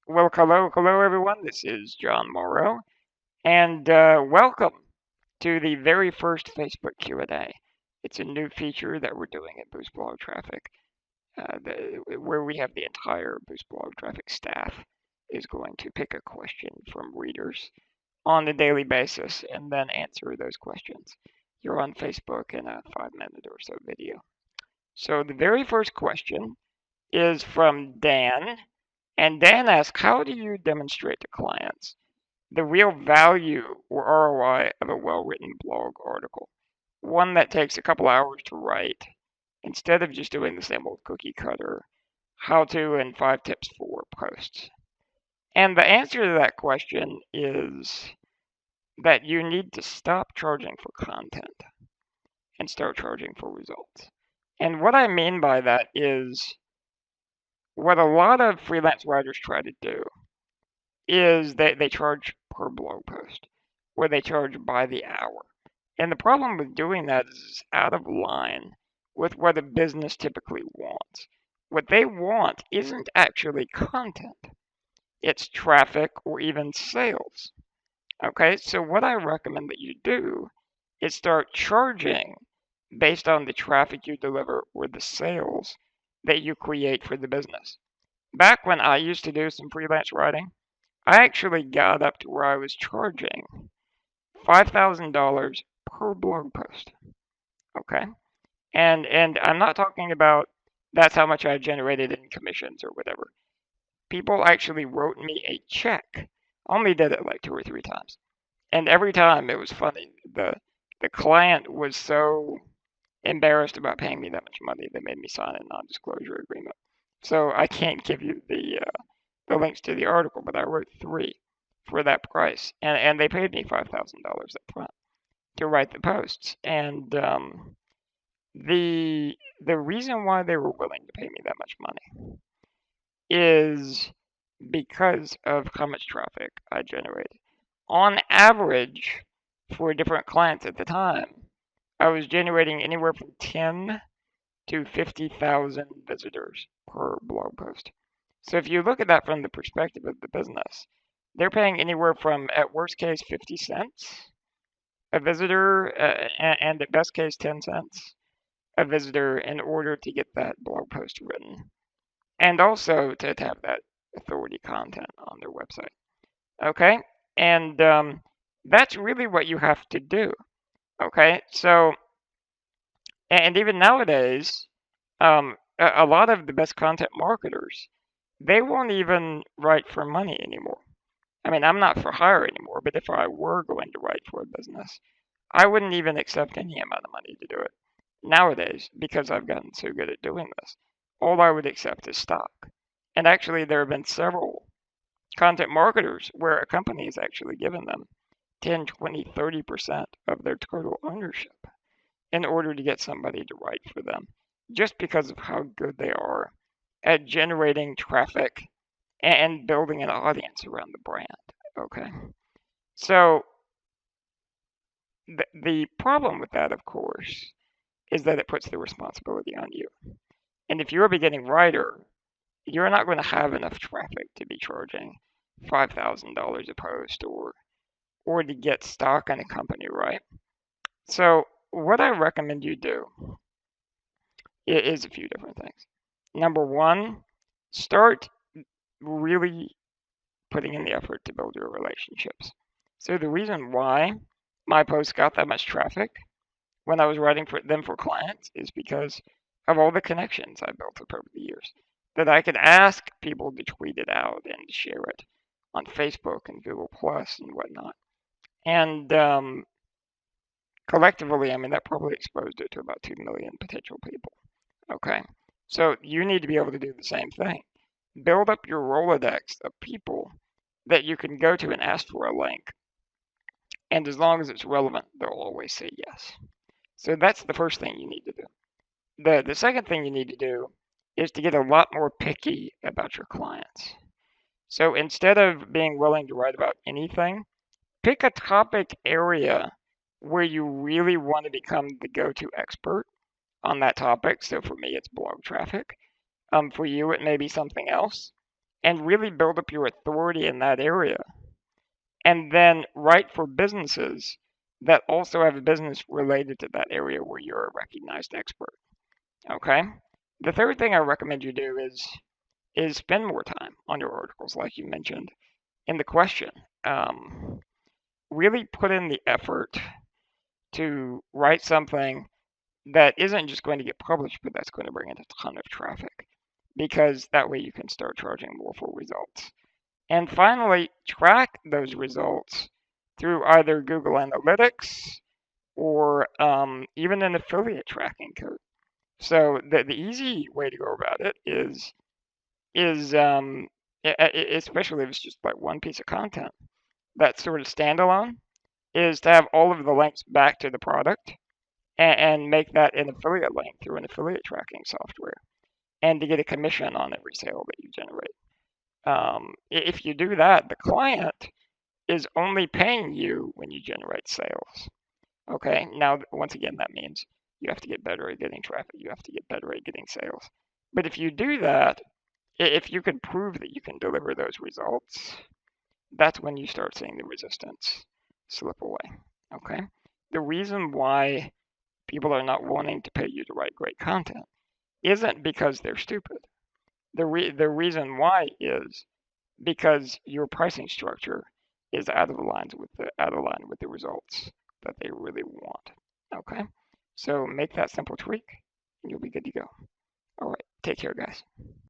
Well, hello everyone. This is John Morrow, and welcome to the very first Facebook Q&A. It's a new feature that we're doing at Boost Blog Traffic, where we have the entire Boost Blog Traffic staff is going to pick a question from readers on a daily basis and then answer those questions here on Facebook in a 5 minute or so video. So the very first question is from Dan, and Dan asks, how do you demonstrate to clients the real value or ROI of a well-written blog article? One that takes a couple hours to write instead of just doing the same old cookie cutter how to and 5 tips for posts. And the answer to that question is that you need to stop charging for content and start charging for results. And what I mean by that is what a lot of freelance writers try to do is that they charge per blog post or they charge by the hour. And the problem with doing that is it's out of line with what a business typically wants. What they want isn't actually content, it's traffic or even sales. Okay, so what I recommend that you do is start charging based on the traffic you deliver or the sales that you create for the business. Back when I used to do some freelance writing, I actually got up to where I was charging $5,000 per blog post. Okay, and I'm not talking about that's how much I generated in commissions or whatever. People actually wrote me a check. Only did it like 2 or 3 times, and every time it was funny. The client was so embarrassed about paying me that much money, they made me sign a non-disclosure agreement. So I can't give you the links to the article, but I wrote 3 for that price, and they paid me $5,000 up front to write the posts. And the reason why they were willing to pay me that much money is because of how much traffic I generated. On average, for different clients at the time, I was generating anywhere from 10 to 50,000 visitors per blog post. So if you look at that from the perspective of the business, they're paying anywhere from, at worst case, 50 cents a visitor, and at best case, 10 cents a visitor in order to get that blog post written, and also to have that authority content on their website. Okay, and that's really what you have to do. Okay, so, and even nowadays, a lot of the best content marketers, they won't even write for money anymore. I mean, I'm not for hire anymore, but if I were going to write for a business, I wouldn't even accept any amount of money to do it nowadays because I've gotten so good at doing this. All I would accept is stock. And actually, there have been several content marketers where a company has actually given them 10, 20, 30% of their total ownership in order to get somebody to write for them, just because of how good they are at generating traffic and building an audience around the brand. Okay, so the problem with that, of course, is that it puts the responsibility on you. And if you're a beginning writer, you're not going to have enough traffic to be charging $5,000 a post or to get stock in a company, right? So what I recommend you do is a few different things. Number one, start really putting in the effort to build your relationships. So the reason why my posts got that much traffic when I was writing for them for clients is because of all the connections I built up over the years. That I could ask people to tweet it out and share it on Facebook and Google Plus and whatnot. And collectively, I mean, that probably exposed it to about 2 million potential people. Okay, so you need to be able to do the same thing. Build up your Rolodex of people that you can go to and ask for a link. And as long as it's relevant, they'll always say yes. So that's the first thing you need to do. The second thing you need to do is to get a lot more picky about your clients. So instead of being willing to write about anything, pick a topic area where you really want to become the go-to expert on that topic. So for me, it's blog traffic. For you, it may be something else. and really build up your authority in that area. And then write for businesses that also have a business related to that area where you're a recognized expert. Okay? The third thing I recommend you do is spend more time on your articles, like you mentioned in the question. Um, really put in the effort to write something that isn't just going to get published, but that's going to bring in a ton of traffic, because that way you can start charging more for results. And finally, track those results through either Google Analytics or even an affiliate tracking code. So the easy way to go about it is especially if it's just like one piece of content that's sort of standalone, is to have all of the links back to the product and make that an affiliate link through an affiliate tracking software, and to get a commission on every sale that you generate. If you do that, the client is only paying you when you generate sales. Okay, now once again, that means you have to get better at getting traffic, you have to get better at getting sales. But if you do that, if you can prove that you can deliver those results, that's when you start seeing the resistance slip away. Okay, the reason why people are not wanting to pay you to write great content isn't because they're stupid. The reason why is because your pricing structure is out of line with the results that they really want. Okay, so make that simple tweak, and you'll be good to go. All right, take care, guys.